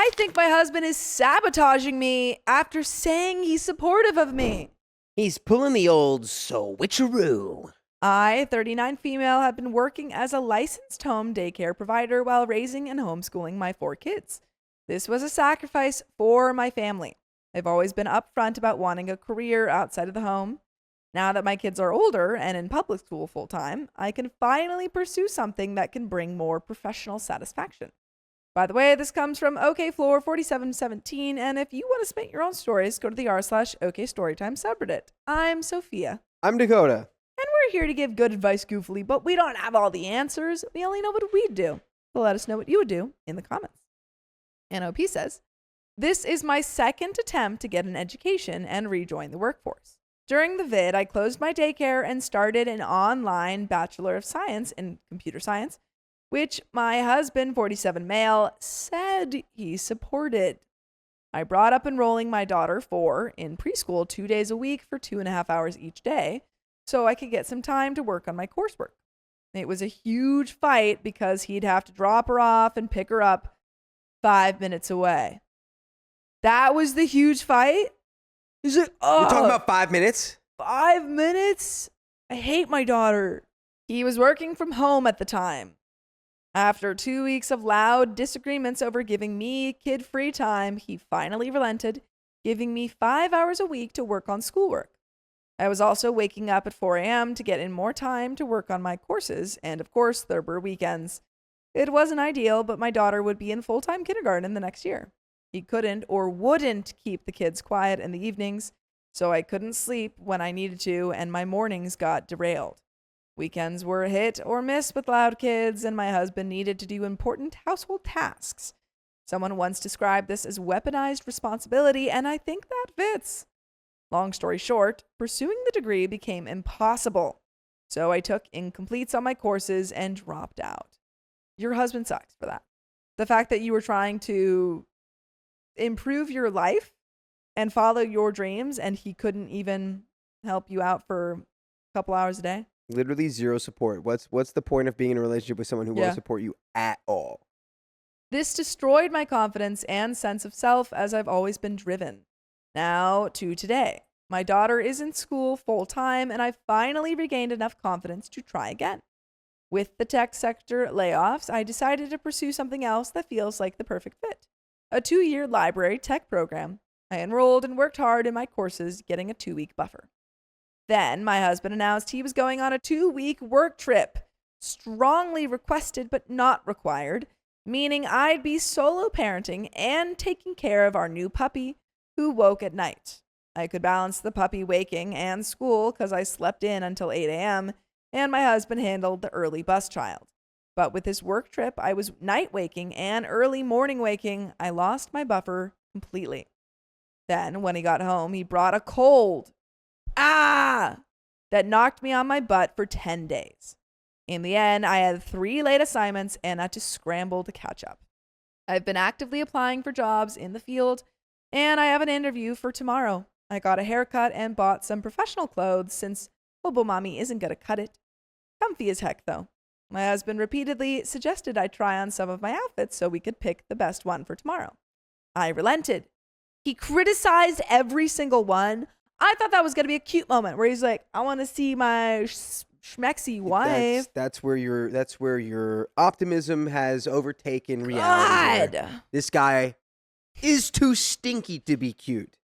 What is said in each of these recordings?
I think my husband is sabotaging me after saying he's supportive of me. He's pulling the old switcheroo. I, 39 female, have been working as a licensed home daycare provider while raising and homeschooling my 4 kids. This was a sacrifice for my family. I've always been upfront about wanting a career outside of the home. Now that my kids are older and in public school full time, I can finally pursue something that can bring more professional satisfaction. By the way, this comes from OKFloor4717, and if you want to submit your own stories, go to the r/OKstorytime subreddit. I'm Sophia. I'm Dakota. And we're here to give good advice goofily, but we don't have all the answers. We only know what we'd do. So let us know what you would do in the comments. NOP says, this is my second attempt to get an education and rejoin the workforce. During the vid, I closed my daycare and started an online Bachelor of Science in Computer Science, which my husband, 47 male, said he supported. I brought up enrolling my daughter, 4, in preschool 2 days a week for 2.5 hours each day, so I could get some time to work on my coursework. It was a huge fight because he'd have to drop her off and pick her up 5 minutes away. That was the huge fight? He's like, oh, We're talking about 5 minutes? 5 minutes? I hate my daughter. He was working from home at the time. After 2 weeks of loud disagreements over giving me kid-free time, he finally relented, giving me 5 hours a week to work on schoolwork. I was also waking up at 4 a.m. to get in more time to work on my courses, and of course, there were weekends. It wasn't ideal, but my daughter would be in full-time kindergarten the next year. He couldn't or wouldn't keep the kids quiet in the evenings, so I couldn't sleep when I needed to, and my mornings got derailed. Weekends were hit or miss with loud kids, and my husband needed to do important household tasks. Someone once described this as weaponized responsibility, and I think that fits. Long story short, pursuing the degree became impossible, so I took incompletes on my courses and dropped out. Your husband sucks for that. The fact that you were trying to improve your life and follow your dreams, and he couldn't even help you out for a couple hours a day. Literally zero support. What's the point of being in a relationship with someone who won't support you at all? This destroyed my confidence and sense of self as I've always been driven. Now to today. My daughter is in school full time, and I've finally regained enough confidence to try again. With the tech sector layoffs, I decided to pursue something else that feels like the perfect fit. A 2-year library tech program. I enrolled and worked hard in my courses, getting a 2-week buffer. Then my husband announced he was going on a 2-week work trip, strongly requested but not required, meaning I'd be solo parenting and taking care of our new puppy who woke at night. I could balance the puppy waking and school because I slept in until 8 a.m., and my husband handled the early bus child. But with this work trip, I was night waking and early morning waking. I lost my buffer completely. Then, when he got home, he brought a cold. That knocked me on my butt for 10 days. In the end, I had 3 late assignments and had to scramble to catch up. I've been actively applying for jobs in the field, and I have an interview for tomorrow. I got a haircut and bought some professional clothes since Hobo Mommy isn't going to cut it. Comfy as heck, though. My husband repeatedly suggested I try on some of my outfits so we could pick the best one for tomorrow. I relented. He criticized every single one. I thought that was going to be a cute moment where he's like, I want to see my schmexy wife. That's where your optimism has overtaken reality. God. This guy is too stinky to be cute.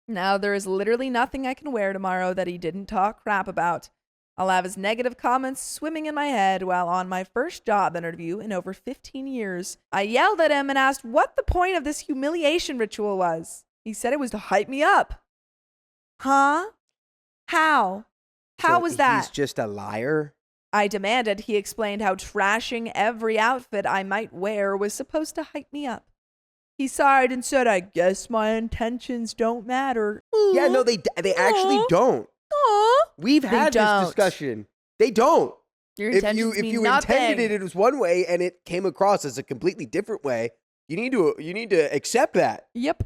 Now there is literally nothing I can wear tomorrow that he didn't talk crap about. I'll have his negative comments swimming in my head while on my first job interview in over 15 years. I yelled at him and asked what the point of this humiliation ritual was. He said it was to hype me up. Huh? How? How was that? He's just a liar? I demanded. He explained how trashing every outfit I might wear was supposed to hype me up. He sighed and said, I guess my intentions don't matter. Yeah, no, they actually don't. We've had this discussion. They don't. Your If you intended it was one way and it came across as a completely different way, you need to accept that. Yep.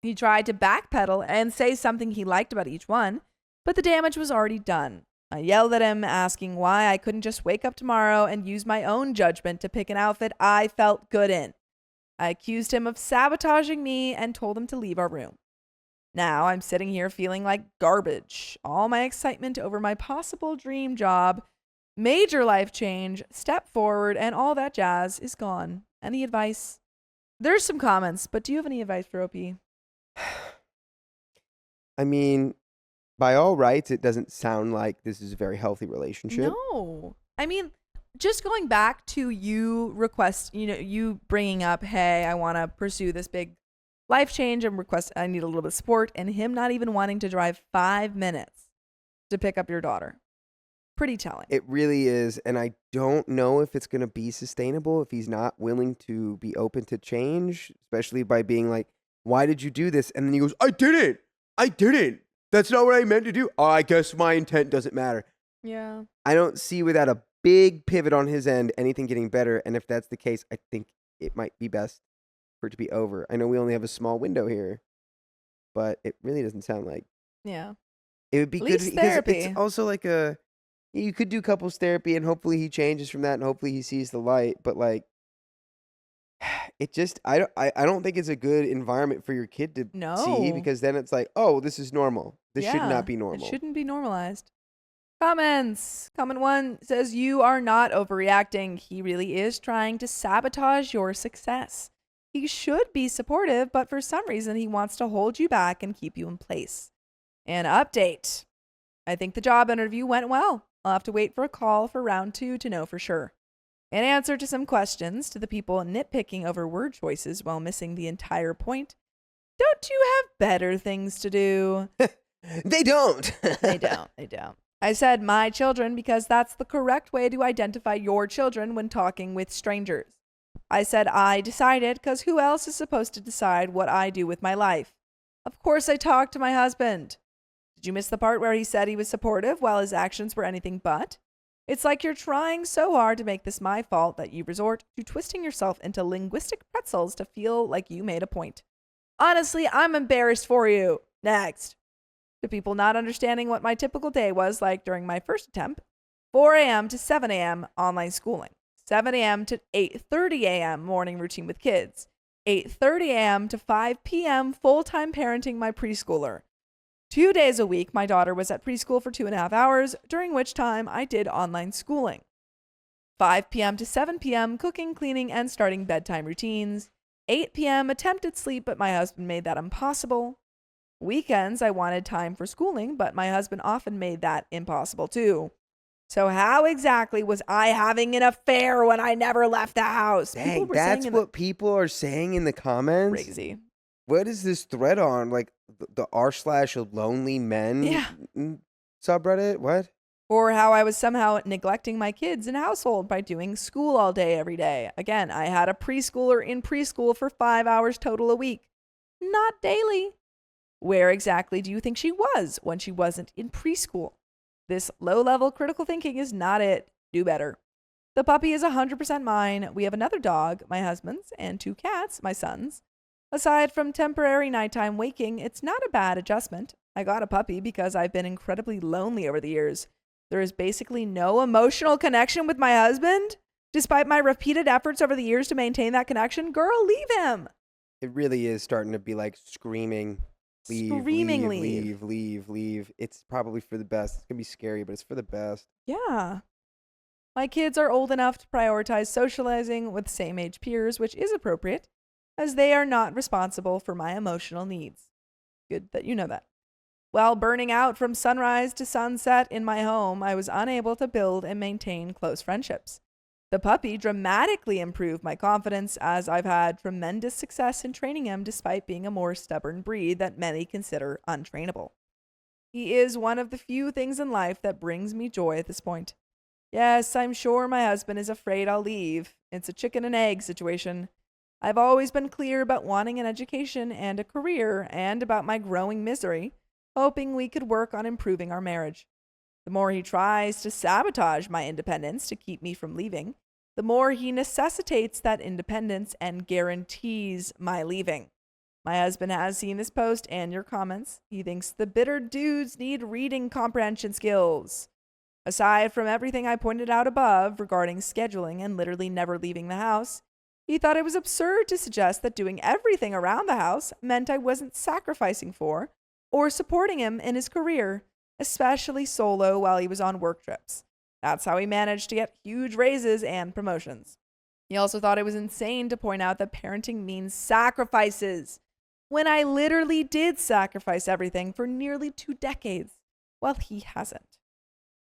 He tried to backpedal and say something he liked about each one, but the damage was already done. I yelled at him, asking why I couldn't just wake up tomorrow and use my own judgment to pick an outfit I felt good in. I accused him of sabotaging me and told him to leave our room. Now I'm sitting here feeling like garbage. All my excitement over my possible dream job, major life change, step forward, and all that jazz is gone. Any advice? There's some comments, but do you have any advice for OP? I mean, by all rights, it doesn't sound like this is a very healthy relationship. No. I mean, just going back to you bringing up, hey, I want to pursue this big life change and I need a little bit of support, and him not even wanting to drive 5 minutes to pick up your daughter. Pretty telling. It really is, and I don't know if it's going to be sustainable if he's not willing to be open to change, especially by being like, why did you do this? And then he goes, I didn't. That's not what I meant to do. Oh, I guess my intent doesn't matter. Yeah. I don't see without a big pivot on his end anything getting better, and if that's the case, I think it might be best for it to be over. I know we only have a small window here, but it really doesn't sound like. Yeah. It would be At good least because therapy. it's also like you could do couples therapy and hopefully he changes from that and hopefully he sees the light, but like it just I don't think it's a good environment for your kid to see, No. because then it's like, oh, this is normal. This should Yeah, not be normal. It shouldn't be normalized. Comments. Comment 1 says, you are not overreacting. He really is trying to sabotage your success. He should be supportive, but for some reason he wants to hold you back and keep you in place. An update. I think the job interview went well. I'll have to wait for a call for round 2 to know for sure. In answer to some questions to the people nitpicking over word choices while missing the entire point, don't you have better things to do? They don't. They don't. I said my children because that's the correct way to identify your children when talking with strangers. I said I decided because who else is supposed to decide what I do with my life? Of course I talked to my husband. Did you miss the part where he said he was supportive while his actions were anything but? It's like you're trying so hard to make this my fault that you resort to twisting yourself into linguistic pretzels to feel like you made a point. Honestly, I'm embarrassed for you. Next. To people not understanding what my typical day was like during my first attempt, 4 a.m. to 7 a.m. online schooling, 7 a.m. to 8:30 a.m. morning routine with kids, 8:30 a.m. to 5 p.m. full-time parenting my preschooler. 2 days a week, my daughter was at preschool for 2.5 hours, during which time I did online schooling. 5 p.m. to 7 p.m. cooking, cleaning, and starting bedtime routines. 8 p.m. attempted sleep, but my husband made that impossible. Weekends, I wanted time for schooling, but my husband often made that impossible too. So how exactly was I having an affair when I never left the house? Dang, that's what people are saying in the comments? Crazy. What is this thread on? Like the r/lonely men subreddit? What? Or how I was somehow neglecting my kids and household by doing school all day every day. Again, I had a preschooler in preschool for 5 hours total a week. Not daily. Where exactly do you think she was when she wasn't in preschool? This low-level critical thinking is not it. Do better. The puppy is 100% mine. We have another dog, my husband's, and 2 cats, my son's. Aside from temporary nighttime waking, it's not a bad adjustment. I got a puppy because I've been incredibly lonely over the years. There is basically no emotional connection with my husband. Despite my repeated efforts over the years to maintain that connection, girl, leave him. It really is starting to be like screaming. Leave. It's probably for the best. It's going to be scary, but it's for the best. Yeah. My kids are old enough to prioritize socializing with same-age peers, which is appropriate, as they are not responsible for my emotional needs. Good that you know that. While burning out from sunrise to sunset in my home, I was unable to build and maintain close friendships. The puppy dramatically improved my confidence, as I've had tremendous success in training him despite being a more stubborn breed that many consider untrainable. He is one of the few things in life that brings me joy at this point. Yes, I'm sure my husband is afraid I'll leave. It's a chicken and egg situation. I've always been clear about wanting an education and a career, and about my growing misery, hoping we could work on improving our marriage. The more he tries to sabotage my independence to keep me from leaving, the more he necessitates that independence and guarantees my leaving. My husband has seen this post and your comments. He thinks the bitter dudes need reading comprehension skills. Aside from everything I pointed out above regarding scheduling and literally never leaving the house, He thought it was absurd to suggest that doing everything around the house meant I wasn't sacrificing for or supporting him in his career, especially solo while he was on work trips. That's how he managed to get huge raises and promotions. He also thought it was insane to point out that parenting means sacrifices, when I literally did sacrifice everything for nearly 2 decades, while he hasn't.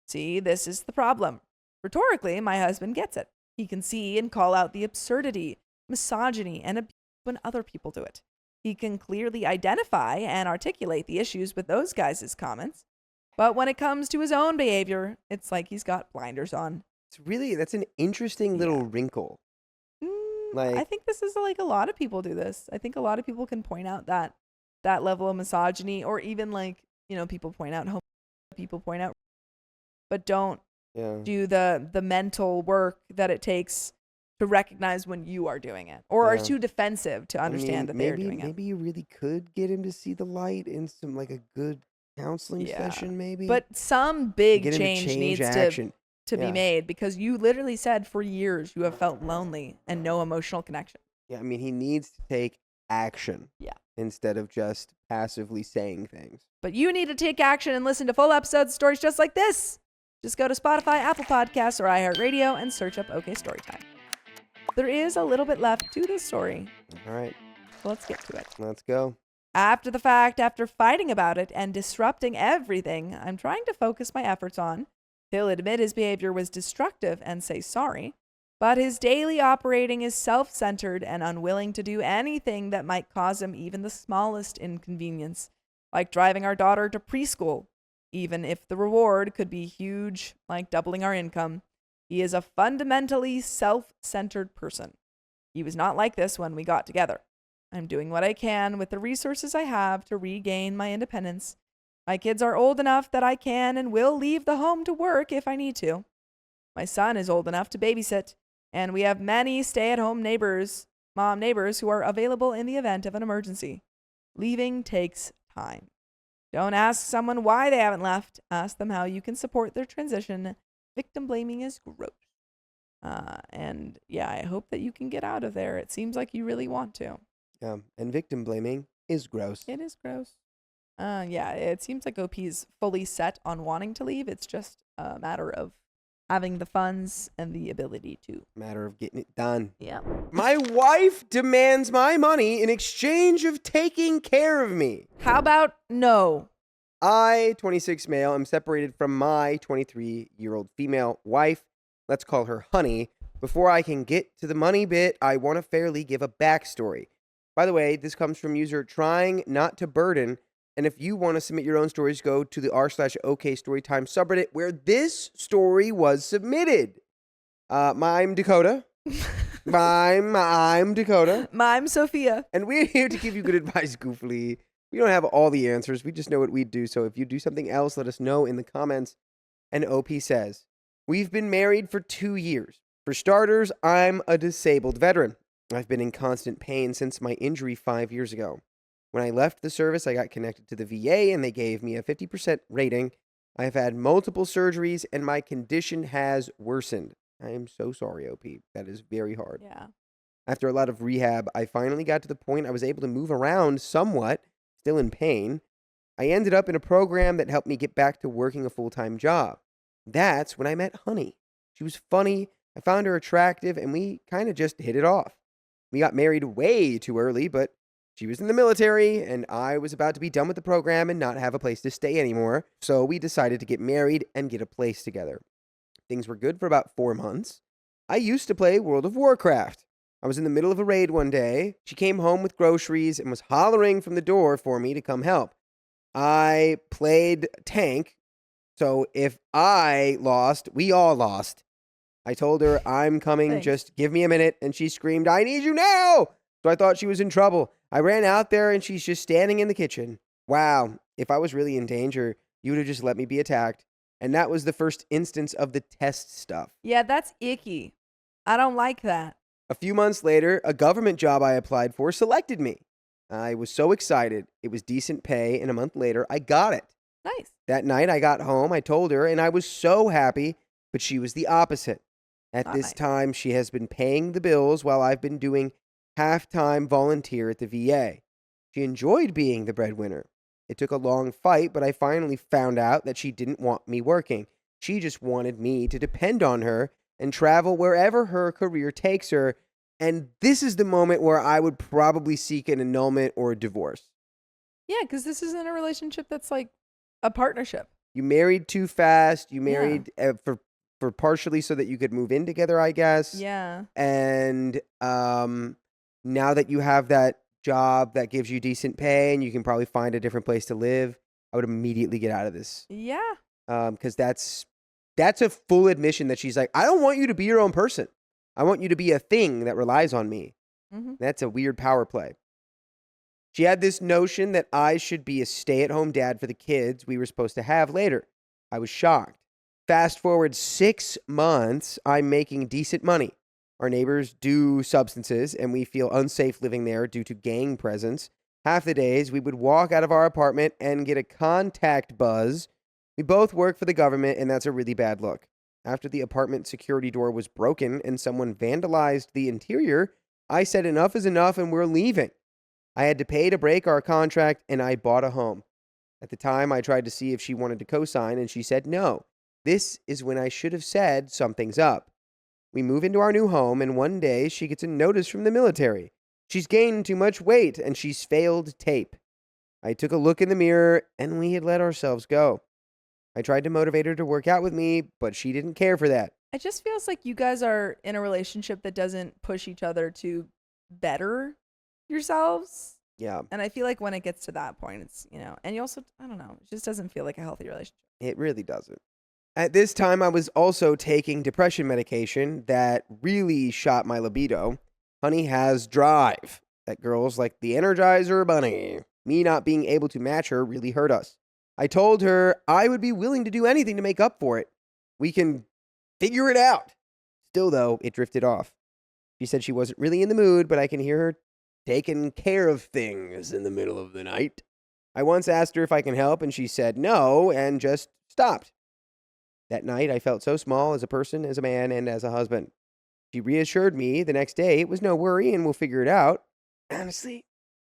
See, this is the problem. Rhetorically, my husband gets it. He can see and call out the absurdity, misogyny, and abuse when other people do it. He can clearly identify and articulate the issues with those guys' comments. But when it comes to his own behavior, it's like he's got blinders on. That's an interesting little wrinkle. I think this is like a lot of people do this. I think a lot of people can point out that level of misogyny, or even like, people point out people point out, but don't do the mental work that it takes to recognize when you are doing it, or are too defensive to understand that they're doing it. Maybe you really could get him to see the light in some like a good counseling session, maybe. But some big change needs action. to be made, because you literally said for years you have felt lonely and no emotional connection. Yeah, I mean, he needs to take action. Yeah. Instead of just passively saying things. But you need to take action and listen to full episodes of stories just like this. Just go to Spotify, Apple Podcasts, or iHeartRadio and search up OK Storytime. There is a little bit left to this story. All right. So let's get to it. Let's go. After the fact, after fighting about it and disrupting everything I'm trying to focus my efforts on, he'll admit his behavior was destructive and say sorry, but his daily operating is self-centered and unwilling to do anything that might cause him even the smallest inconvenience, like driving our daughter to preschool, even if the reward could be huge, like doubling our income. He is a fundamentally self-centered person. He was not like this when we got together. I'm doing what I can with the resources I have to regain my independence. My kids are old enough that I can and will leave the home to work if I need to. My son is old enough to babysit, and we have many stay-at-home mom neighbors who are available in the event of an emergency. Leaving takes time. Don't ask someone why they haven't left. Ask them how you can support their transition. Victim blaming is gross. I hope that you can get out of there. It seems like you really want to. Yeah, and victim blaming is gross. It is gross. It seems like OP is fully set on wanting to leave. It's just a matter of having the funds and the ability to. Matter of getting it done. Yeah. My wife demands my money in exchange of taking care of me. How about no? I, 26 male, am separated from my 23-year-old female wife. Let's call her Honey. Before I can get to the money bit, I want to fairly give a backstory. By the way, this comes from user trying not to burden. And if you want to submit your own stories, go to the r/OKStorytime subreddit where this story was submitted. I'm Dakota. I'm Dakota. I'm Sophia. And we're here to give you good advice, goofily. We don't have all the answers. We just know what we do. So if you do something else, let us know in the comments. And OP says, we've been married for 2 years. For starters, I'm a disabled veteran. I've been in constant pain since my injury 5 years ago. When I left the service, I got connected to the VA and they gave me a 50% rating. I have had multiple surgeries and my condition has worsened. I am so sorry, OP. That is very hard. Yeah. After a lot of rehab, I finally got to the point I was able to move around somewhat, still in pain. I ended up in a program that helped me get back to working a full-time job. That's when I met Honey. She was funny, I found her attractive, and we kind of just hit it off. We got married way too early, but she was in the military, and I was about to be done with the program and not have a place to stay anymore, so we decided to get married and get a place together. Things were good for about 4 months. I used to play World of Warcraft. I was in the middle of a raid one day. She came home with groceries and was hollering from the door for me to come help. I played tank, so if I lost, we all lost. I told her, I'm coming, Thanks. Just give me a minute, and she screamed, I need you now! So I thought she was in trouble. I ran out there, and she's just standing in the kitchen. Wow, if I was really in danger, you would have just let me be attacked. And that was the first instance of the test stuff. Yeah, that's icky. I don't like that. A few months later, a government job I applied for selected me. I was so excited. It was decent pay, and a month later, I got it. Nice. That night, I got home, I told her, and I was so happy, but she was the opposite. At Not this nice. time, she has been paying the bills while I've been doing half-time volunteer at the VA. She enjoyed being the breadwinner. It took a long fight, but I finally found out that she didn't want me working. She just wanted me to depend on her and travel wherever her career takes her. And this is the moment where I would probably seek an annulment or a divorce. Yeah, because this isn't a relationship that's like a partnership. You married too fast. You Yeah. married for partially so that you could move in together, I guess. Yeah. And now that you have that job that gives you decent pay and you can probably find a different place to live, I would immediately get out of this. Yeah. Because that's a full admission that she's like, I don't want you to be your own person. I want you to be a thing that relies on me. Mm-hmm. That's a weird power play. She had this notion that I should be a stay-at-home dad for the kids we were supposed to have later. I was shocked. Fast forward 6 months, I'm making decent money. Our neighbors do substances, and we feel unsafe living there due to gang presence. Half the days, we would walk out of our apartment and get a contact buzz. We both work for the government, and that's a really bad look. After the apartment security door was broken and someone vandalized the interior, I said enough is enough and we're leaving. I had to pay to break our contract, and I bought a home. At the time, I tried to see if she wanted to co-sign, and she said no. This is when I should have said something's up. We move into our new home, and one day she gets a notice from the military. She's gained too much weight, and she's failed tape. I took a look in the mirror, and we had let ourselves go. I tried to motivate her to work out with me, but she didn't care for that. It just feels like you guys are in a relationship that doesn't push each other to better yourselves. Yeah, And I feel like when it gets to that point, it's, and you also, I don't know, it just doesn't feel like a healthy relationship. it really doesn't. At this time, I was also taking depression medication that really shot my libido. Honey has drive. That girl's like the Energizer Bunny. Me not being able to match her really hurt us. I told her I would be willing to do anything to make up for it. We can figure it out. Still, though, it drifted off. She said she wasn't really in the mood, but I can hear her taking care of things in the middle of the night. I once asked her if I can help, and she said no and just stopped. That night, I felt so small as a person, as a man, and as a husband. She reassured me the next day it was no worry and we'll figure it out. Honestly,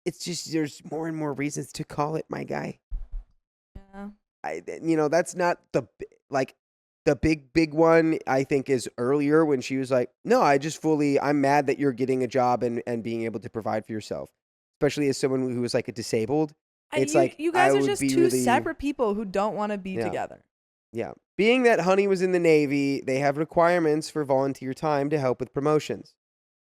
it's just there's more and more reasons to call it my guy. Yeah. That's not the big one. I think is earlier when she was like, no, I'm mad that you're getting a job and being able to provide for yourself, especially as someone who was like a disabled. It's like you guys I are would just be two really- separate people who don't want to be Yeah. together. Yeah. Being that Honey was in the Navy, they have requirements for volunteer time to help with promotions.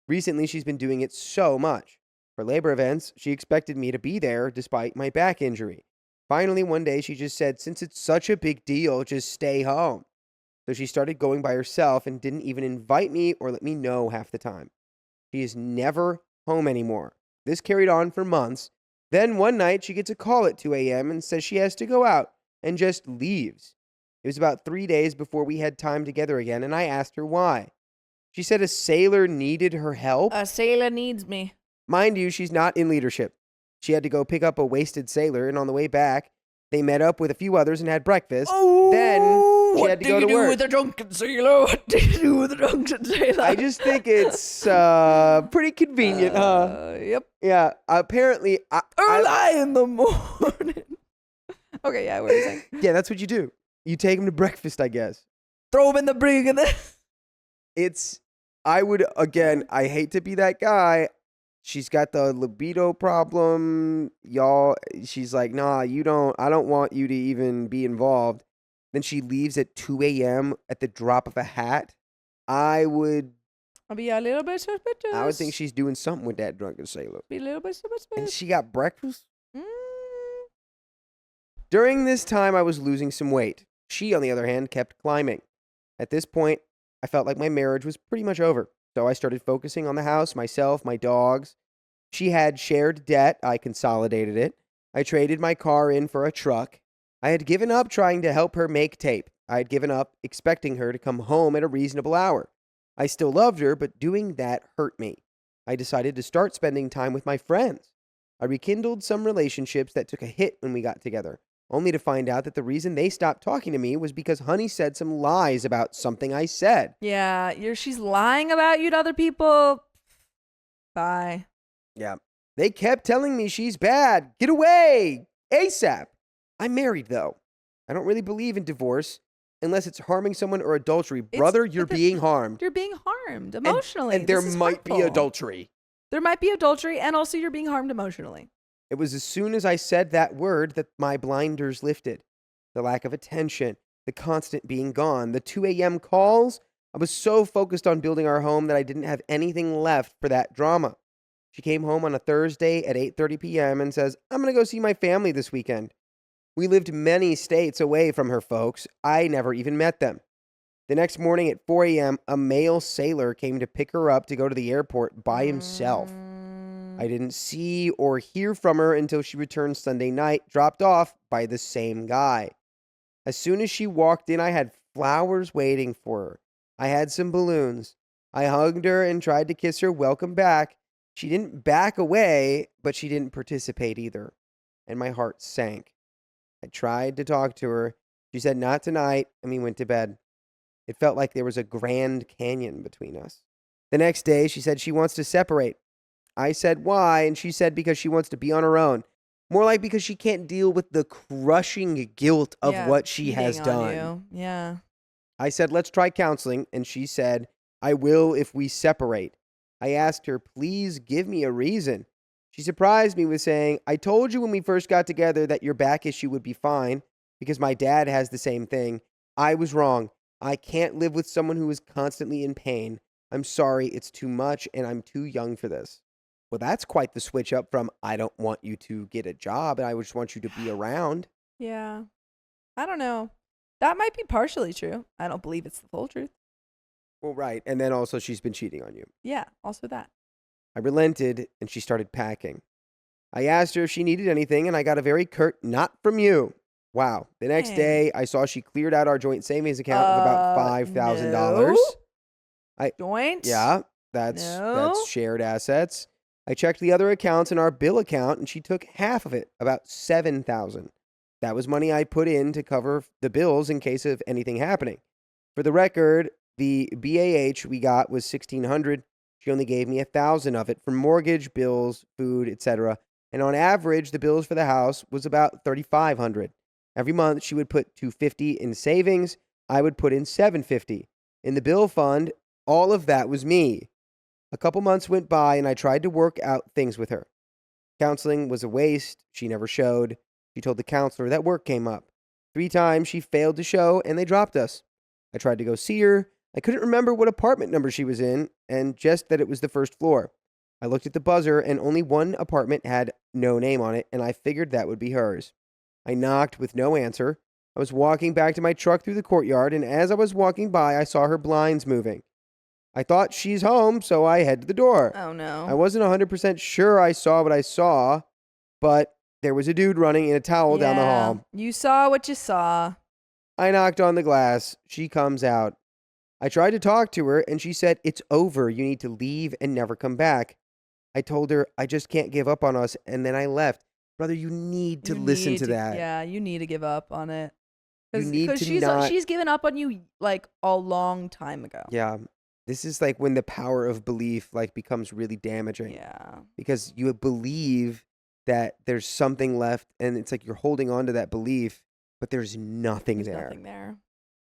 Recently, she's been doing it so much. For labor events, she expected me to be there despite my back injury. Finally, one day, she just said, since it's such a big deal, just stay home. So she started going by herself and didn't even invite me or let me know half the time. She is never home anymore. This carried on for months. Then one night, she gets a call at 2 a.m. and says she has to go out and just leaves. It was about 3 days before we had time together again, and I asked her why. She said a sailor needed her help. A sailor needs me. Mind you, she's not in leadership. She had to go pick up a wasted sailor, and on the way back, they met up with a few others and had breakfast. Then she had to go to work. What do you do with a drunken sailor? What do you do with a drunken sailor? I just think it's pretty convenient, huh? Yep. Yeah, apparently... Early in the morning. Okay, yeah, what are you saying? Yeah, that's what you do. You take him to breakfast, I guess. Throw him in the brig and then... I hate to be that guy. She's got the libido problem. Y'all, she's like, nah, I don't want you to even be involved. Then she leaves at 2 a.m. at the drop of a hat. I'll be a little bit suspicious. I would think she's doing something with that drunken sailor. Be a little bit suspicious. And she got breakfast? Mm. During this time, I was losing some weight. She, on the other hand, kept climbing. At this point, I felt like my marriage was pretty much over. So I started focusing on the house, myself, my dogs. She had shared debt. I consolidated it. I traded my car in for a truck. I had given up trying to help her make tape. I had given up expecting her to come home at a reasonable hour. I still loved her, but doing that hurt me. I decided to start spending time with my friends. I rekindled some relationships that took a hit when we got together. only to find out that the reason they stopped talking to me was because Honey said some lies about something I said. Yeah, she's lying about you to other people. Bye. Yeah. They kept telling me she's bad. Get away. ASAP. I'm married, though. I don't really believe in divorce unless it's harming someone or adultery. Brother, you're being harmed. You're being harmed emotionally. And there might be adultery. There might be adultery, and also you're being harmed emotionally. It was as soon as I said that word that my blinders lifted. The lack of attention, the constant being gone, the 2 a.m. calls. I was so focused on building our home that I didn't have anything left for that drama. She came home on a Thursday at 8:30 p.m. and says, I'm going to go see my family this weekend. We lived many states away from her folks. I never even met them. The next morning at 4 a.m., a male sailor came to pick her up to go to the airport by himself. I didn't see or hear from her until she returned Sunday night, dropped off by the same guy. As soon as she walked in, I had flowers waiting for her. I had some balloons. I hugged her and tried to kiss her welcome back. She didn't back away, but she didn't participate either. And my heart sank. I tried to talk to her. She said, not tonight, and we went to bed. It felt like there was a Grand Canyon between us. The next day, she said she wants to separate. I said, why? And she said because she wants to be on her own. More like because she can't deal with the crushing guilt of what she has done. Yeah. I said, let's try counseling. And she said, I will if we separate. I asked her, please give me a reason. She surprised me with saying, I told you when we first got together that your back issue would be fine because my dad has the same thing. I was wrong. I can't live with someone who is constantly in pain. I'm sorry, it's too much and I'm too young for this. Well, that's quite the switch up from I don't want you to get a job and I just want you to be around. Yeah. I don't know. That might be partially true. I don't believe it's the full truth. Well, right. And then also she's been cheating on you. Yeah, also that. I relented and she started packing. I asked her if she needed anything and I got a very curt, not from you. Wow. The next day, I saw she cleared out our joint savings account of about $5,000. No. Joint? Yeah, that's shared assets. I checked the other accounts in our bill account and she took half of it, about $7,000. That was money I put in to cover the bills in case of anything happening. For the record, the BAH we got was $1,600. She only gave me $1,000 of it for mortgage, bills, food, etc. And on average, the bills for the house was about $3,500. Every month, she would put $250 in savings. I would put in $750. In the bill fund, all of that was me. A couple months went by, and I tried to work out things with her. Counseling was a waste. She never showed. She told the counselor that work came up. 3 times she failed to show, and they dropped us. I tried to go see her. I couldn't remember what apartment number she was in, and just that it was the first floor. I looked at the buzzer, and only one apartment had no name on it, and I figured that would be hers. I knocked with no answer. I was walking back to my truck through the courtyard, and as I was walking by, I saw her blinds moving. I thought she's home, so I head to the door. Oh, no. I wasn't 100% sure I saw what I saw, but there was a dude running in a towel down the hall. You saw what you saw. I knocked on the glass. She comes out. I tried to talk to her, and she said, it's over. You need to leave and never come back. I told her, I just can't give up on us, and then I left. Brother, you need to listen to that. Yeah, you need to give up on it. You need to she's given up on you, like, a long time ago. Yeah. This is like when the power of belief like becomes really damaging. Yeah. Because you believe that there's something left, and it's like you're holding on to that belief, but there's nothing there. Nothing there.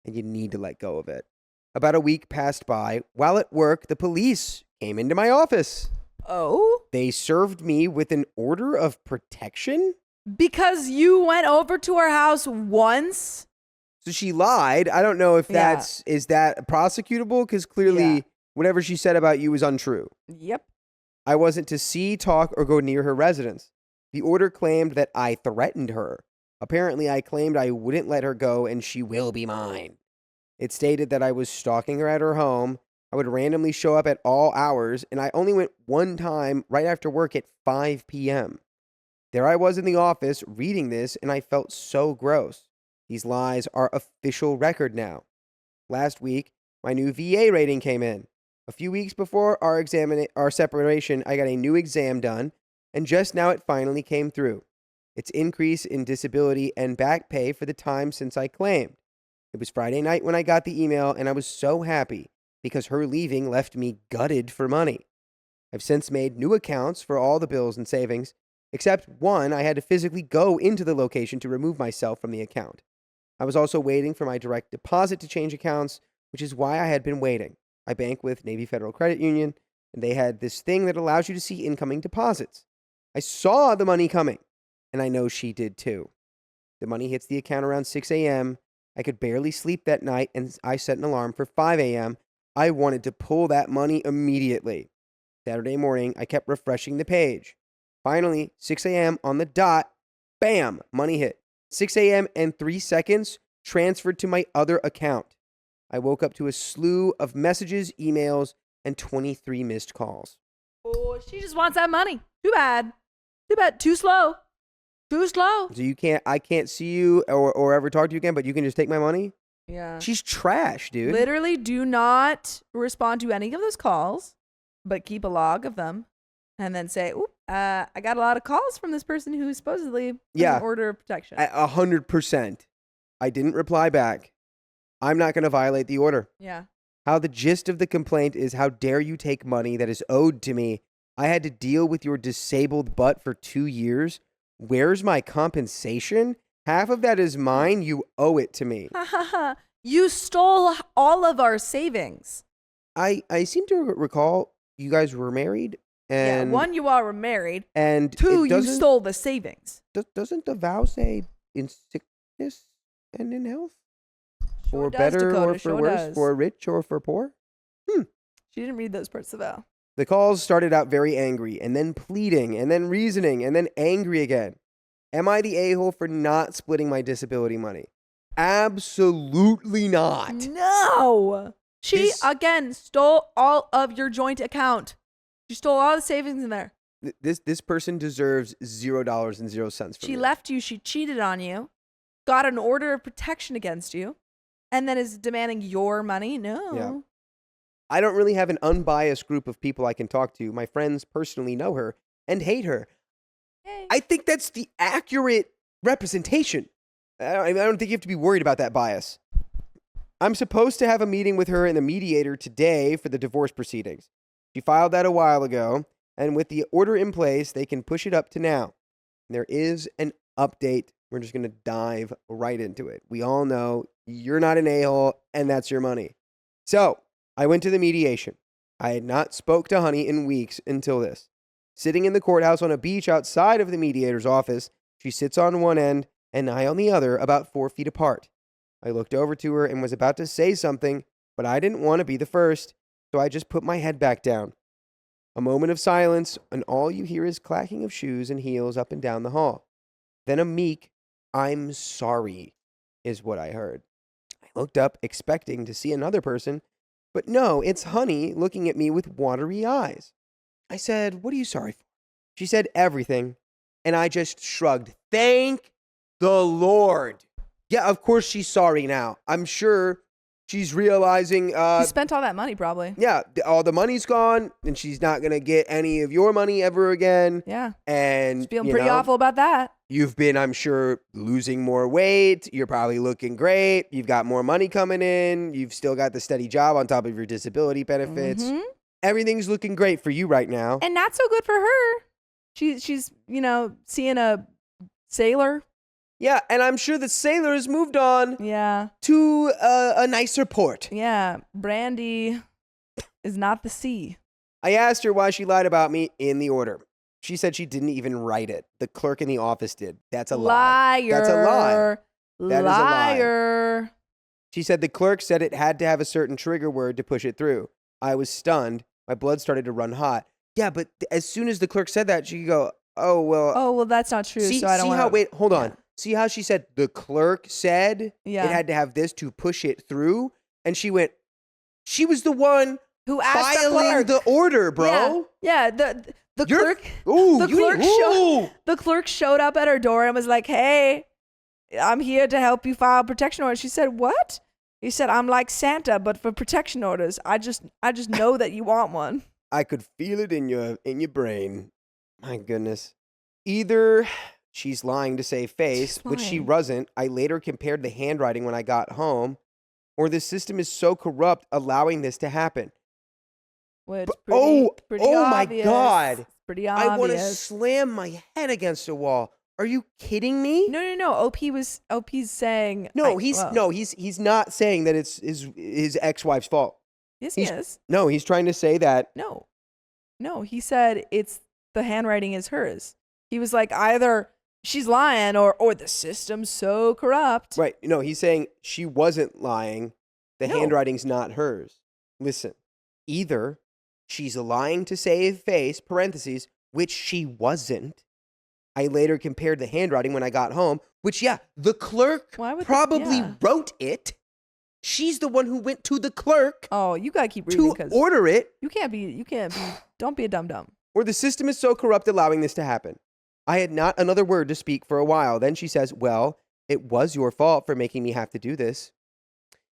And you need to let go of it. About a week passed by. While at work, the police came into my office. Oh? They served me with an order of protection? Because you went over to her house once? So she lied. I don't know if is that prosecutable? Because clearly whatever she said about you was untrue. Yep. I wasn't to see, talk, or go near her residence. The order claimed that I threatened her. Apparently, I claimed I wouldn't let her go and she will be mine. It stated that I was stalking her at her home. I would randomly show up at all hours, and I only went one time right after work at 5 p.m. There I was in the office reading this, and I felt so gross. These lies are official record now. Last week, my new VA rating came in. A few weeks before our separation, I got a new exam done, and just now it finally came through. Its increase in disability and back pay for the time since I claimed. It was Friday night when I got the email, and I was so happy because her leaving left me gutted for money. I've since made new accounts for all the bills and savings, except one I had to physically go into the location to remove myself from the account. I was also waiting for my direct deposit to change accounts, which is why I had been waiting. I bank with Navy Federal Credit Union, and they had this thing that allows you to see incoming deposits. I saw the money coming, and I know she did too. The money hits the account around 6 a.m. I could barely sleep that night, and I set an alarm for 5 a.m. I wanted to pull that money immediately. Saturday morning, I kept refreshing the page. Finally, 6 a.m. on the dot, bam, money hit. 6 a.m. and 3 seconds, transferred to my other account. I woke up to a slew of messages, emails, and 23 missed calls. Oh, she just wants that money. Too bad. Too bad. Too slow. Too slow. So I can't see you or ever talk to you again, but you can just take my money? Yeah. She's trash, dude. Literally do not respond to any of those calls, but keep a log of them and then say, oop, I got a lot of calls from this person who supposedly has an order of protection. 100%. I didn't reply back. I'm not going to violate the order. Yeah. How the gist of the complaint is, how dare you take money that is owed to me? I had to deal with your disabled butt for 2 years. Where's my compensation? Half of that is mine. You owe it to me. You stole all of our savings. I seem to recall you guys were married. And one, you all were married. And two, you stole the savings. Doesn't the vow say in sickness and in health? Sure For does, better Dakota, or for sure worse, does. for rich or for poor? She didn't read those parts of the vow. The calls started out very angry, and then pleading, and then reasoning, and then angry again. Am I the a-hole for not splitting my disability money? Absolutely not. No. She, again, stole all of your joint account. She stole all the savings in there. This person deserves $0.00 from She me. left you. She cheated on you. Got an order of protection against you. And then is demanding your money? No. Yeah. I don't really have an unbiased group of people I can talk to. My friends personally know her and hate her. Hey. I think that's the accurate representation. I don't think you have to be worried about that bias. I'm supposed to have a meeting with her and the mediator today for the divorce proceedings. She filed that a while ago, and with the order in place, they can push it up to now. There is an update. We're just going to dive right into it. We all know you're not an a-hole, and that's your money. So I went to the mediation. I had not spoke to Honey in weeks until this. Sitting in the courthouse on a beach outside of the mediator's office, she sits on one end and I on the other, about 4 feet apart. I looked over to her and was about to say something, but I didn't want to be the first, so I just put my head back down. A moment of silence, and all you hear is clacking of shoes and heels up and down the hall. Then a meek, "I'm sorry," is what I heard. I looked up, expecting to see another person, but no, it's Honey looking at me with watery eyes. I said, "What are you sorry for?" She said, "Everything," and I just shrugged. Thank the Lord. Yeah, of course she's sorry now. I'm sure she's realizing... you spent all that money, probably. Yeah, all the money's gone, and she's not going to get any of your money ever again. Yeah. And she's feeling pretty awful about that. You've been, I'm sure, losing more weight. You're probably looking great. You've got more money coming in. You've still got the steady job on top of your disability benefits. Mm-hmm. Everything's looking great for you right now. And not so good for her. She's seeing a sailor. Yeah, and I'm sure the sailor has moved on to a nicer port. Yeah, Brandy is not the sea. I asked her why she lied about me in the order. She said she didn't even write it. The clerk in the office did. That's a lie. Liar. That's a lie. That is a lie. Liar. She said the clerk said it had to have a certain trigger word to push it through. I was stunned. My blood started to run hot. Yeah, but as soon as the clerk said that, she could go, "Oh, well." Oh, well, that's not true. See, so I don't want to. Wait, hold on. See how she said the clerk said it had to have this to push it through? And she was the one who asked filing the order, bro. Yeah, the clerk. The clerk showed up at her door and was like, "Hey, I'm here to help you file protection order." She said, "What?" He said, "I'm like Santa, but for protection orders. I just know that you want one." I could feel it in your brain. My goodness. Either she's lying to save face, She's which she lying. wasn't. I later compared the handwriting when I got home. Or the system is so corrupt, allowing this to happen. Well, it's But, pretty my obvious. God. It's pretty I want to obvious. slam my head against a wall. Are you kidding me? No. OP's saying No, he's not saying that it's his ex-wife's fault. Yes, he is. No, he's trying to say that. No, he said the handwriting is hers. He was like, either she's lying or the system's so corrupt. Right. No, he's saying she wasn't lying. The No. handwriting's not hers. Listen, either she's lying to save face, parentheses, which she wasn't. I later compared the handwriting when I got home, which, yeah, the clerk probably wrote it. She's the one who went to the clerk. Oh, you gotta keep reading to order it. You can't be. Don't be a dum-dum. Or the system is so corrupt allowing this to happen. I had not another word to speak for a while. Then she says, well, it was your fault for making me have to do this.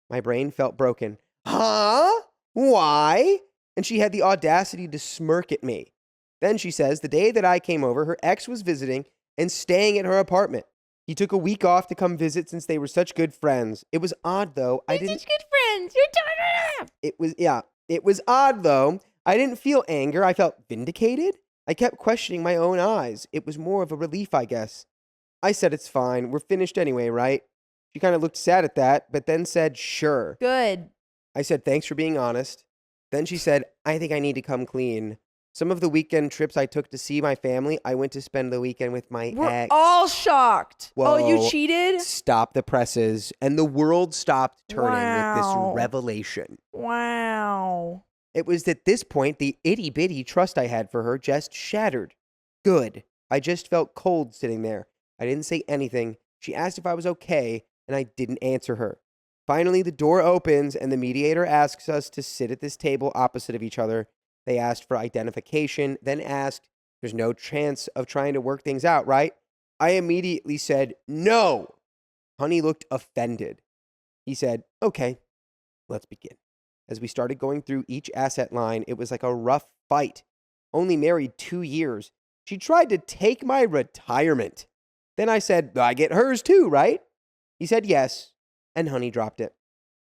My brain felt broken. Huh? Why? And she had the audacity to smirk at me. Then she says, the day that I came over, her ex was visiting and staying at her apartment. He took a week off to come visit since they were such good friends. It was odd, though. Such good friends. You're talking about. It was odd, though. I didn't feel anger. I felt vindicated. I kept questioning my own eyes. It was more of a relief, I guess. I said, it's fine. We're finished anyway, right? She kind of looked sad at that, but then said, sure. Good. I said, thanks for being honest. Then she said, I think I need to come clean. Some of the weekend trips I took to see my family, I went to spend the weekend with my We're ex. all shocked. Whoa. Oh, you cheated? Stop the presses. And the world stopped turning with this revelation. Wow. It was at this point the itty-bitty trust I had for her just shattered. Good. I just felt cold sitting there. I didn't say anything. She asked if I was okay, and I didn't answer her. Finally, the door opens, and the mediator asks us to sit at this table opposite of each other. They asked for identification, then asked, there's no chance of trying to work things out, right? I immediately said, no. Honey looked offended. He said, okay, let's begin. As we started going through each asset line, it was like a rough fight. Only married 2 years. She tried to take my retirement. Then I said, I get hers too, right? He said yes, and Honey dropped it.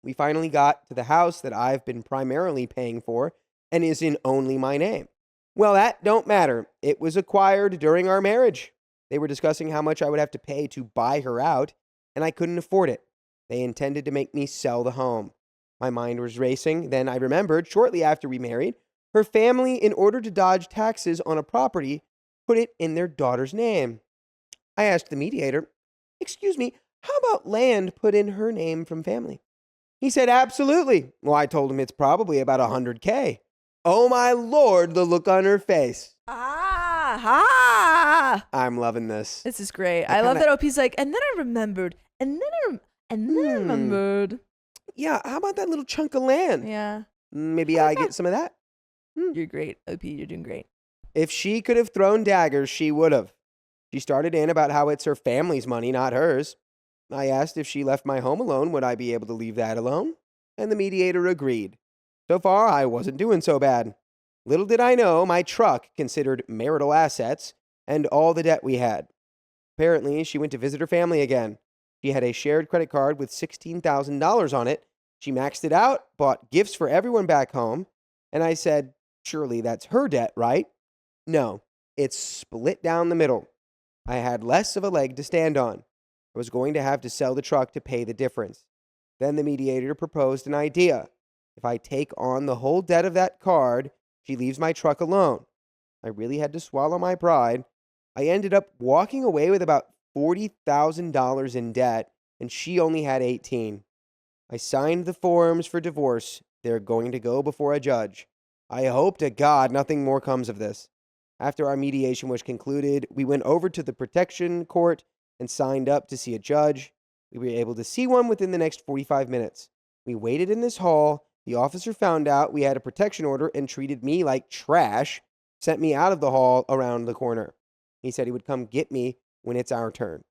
We finally got to the house that I've been primarily paying for and is in only my name. Well, that don't matter. It was acquired during our marriage. They were discussing how much I would have to pay to buy her out, and I couldn't afford it. They intended to make me sell the home. My mind was racing. Then I remembered, shortly after we married, her family, in order to dodge taxes on a property, put it in their daughter's name. I asked the mediator, excuse me, how about land put in her name from family? He said, absolutely. Well, I told him it's probably about $100K. Oh my Lord, the look on her face. I'm loving this. This is great. I love that OP's like, and then I remembered, and then I remembered. Yeah, how about that little chunk of land? Yeah. Maybe I get some of that. You're great, OP. You're doing great. If she could have thrown daggers, she would have. She started in about how it's her family's money, not hers. I asked if she left my home alone, would I be able to leave that alone? And the mediator agreed. So far, I wasn't doing so bad. Little did I know my truck considered marital assets and all the debt we had. Apparently, she went to visit her family again. She had a shared credit card with $16,000 on it. She maxed it out, bought gifts for everyone back home. And I said, surely that's her debt, right? No, it's split down the middle. I had less of a leg to stand on. I was going to have to sell the truck to pay the difference. Then the mediator proposed an idea. If I take on the whole debt of that card, she leaves my truck alone. I really had to swallow my pride. I ended up walking away with about $40,000 in debt, and she only had 18. I signed the forms for divorce. They're going to go before a judge. I hope to God nothing more comes of this. After our mediation was concluded, we went over to the protection court and signed up to see a judge. We were able to see one within the next 45 minutes. We waited in this hall. The officer found out we had a protection order and treated me like trash, sent me out of the hall around the corner. He said he would come get me when it's our turn.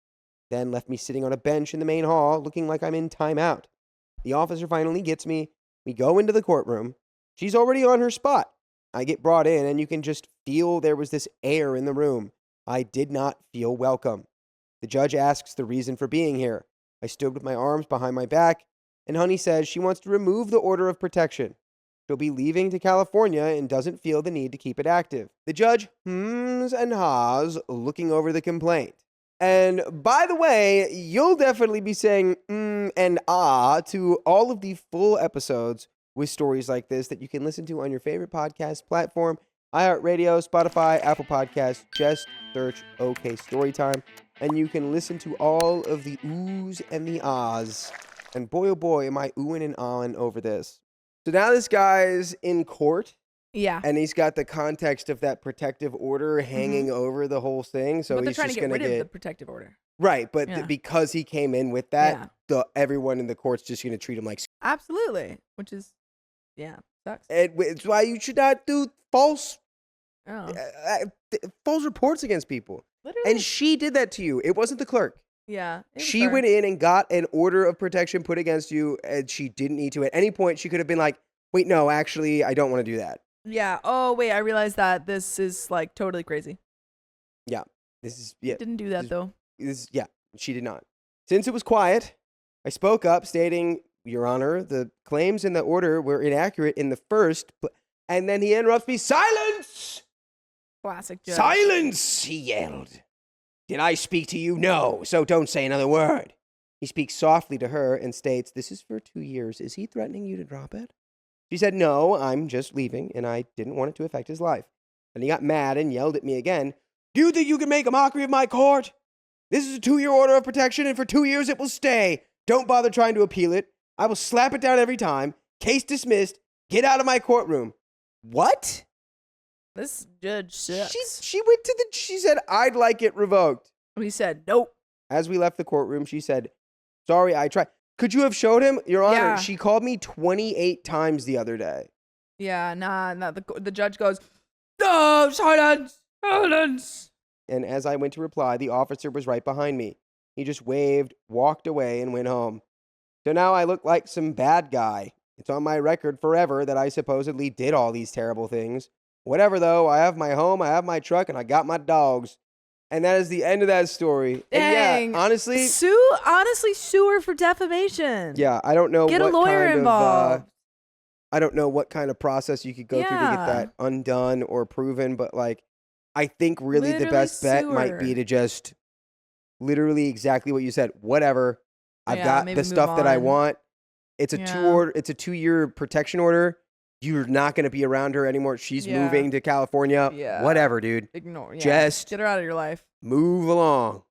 Then left me sitting on a bench in the main hall looking like I'm in timeout. The officer finally gets me. We go into the courtroom. She's already on her spot. I get brought in and you can just feel there was this air in the room. I did not feel welcome. The judge asks the reason for being here. I stood with my arms behind my back, and Honey says she wants to remove the order of protection. She'll be leaving to California and doesn't feel the need to keep it active. The judge hums and haws, looking over the complaint. And by the way, you'll definitely be saying and ah to all of the full episodes with stories like this that you can listen to on your favorite podcast platform, iHeartRadio, Spotify, Apple Podcasts. Just search OK Storytime, and you can listen to all of the oohs and the ahs. And boy, oh boy, am I oohing and ahhing over this. So now this guy's in court. Yeah. And he's got the context of that protective order hanging over the whole thing. So But they're he's trying just to get going to rid get... of the protective order. Right, but Yeah. because he came in with that, everyone in the court's just going to treat him like... Absolutely. Which is, sucks. It's why you should not do false reports against people. Literally. And she did that to you. It wasn't the clerk. Yeah. She went in and got an order of protection put against you, and she didn't need to. At any point, she could have been like, wait, no, actually, I don't want to do that. Yeah. Oh, wait, I realized that this is like totally crazy. Yeah. This is... Yeah. Didn't do that, though. Yeah, she did not. Since it was quiet, I spoke up stating, Your Honor, the claims in the order were inaccurate in the first... And then he interrupts me, Silence! Classic judge. Silence, he yelled. Did I speak to you? No, so don't say another word. He speaks softly to her and states, This is for 2 years. Is he threatening you to drop it? She said, No, I'm just leaving, and I didn't want it to affect his life. And he got mad and yelled at me again. Do you think you can make a mockery of my court? This is a 2-year order of protection, and for 2 years it will stay. Don't bother trying to appeal it. I will slap it down every time. Case dismissed. Get out of my courtroom. What? This judge sucks. She went to she said, I'd like it revoked. He said, nope. As we left the courtroom, she said, Sorry, I tried. Could you have showed him? Your Honor, Yeah. She called me 28 times the other day. Yeah, nah. The judge goes, no, silence, silence. And as I went to reply, the officer was right behind me. He just waved, walked away, and went home. So now I look like some bad guy. It's on my record forever that I supposedly did all these terrible things. Whatever, though, I have my home, I have my truck, and I got my dogs. And that is the end of that story. Dang. And yeah, honestly... Sue her for defamation. Yeah, I don't know Get a what lawyer kind involved. of... I don't know what kind of process you could go through to get that undone or proven, but like, I think really the best bet might be to just literally exactly what you said. Whatever. I've got the stuff that I want. It's a 2-year protection order. You're not going to be around her anymore. She's moving to California. Yeah. Whatever, dude. Ignore. Yeah. Just get her out of your life. move along.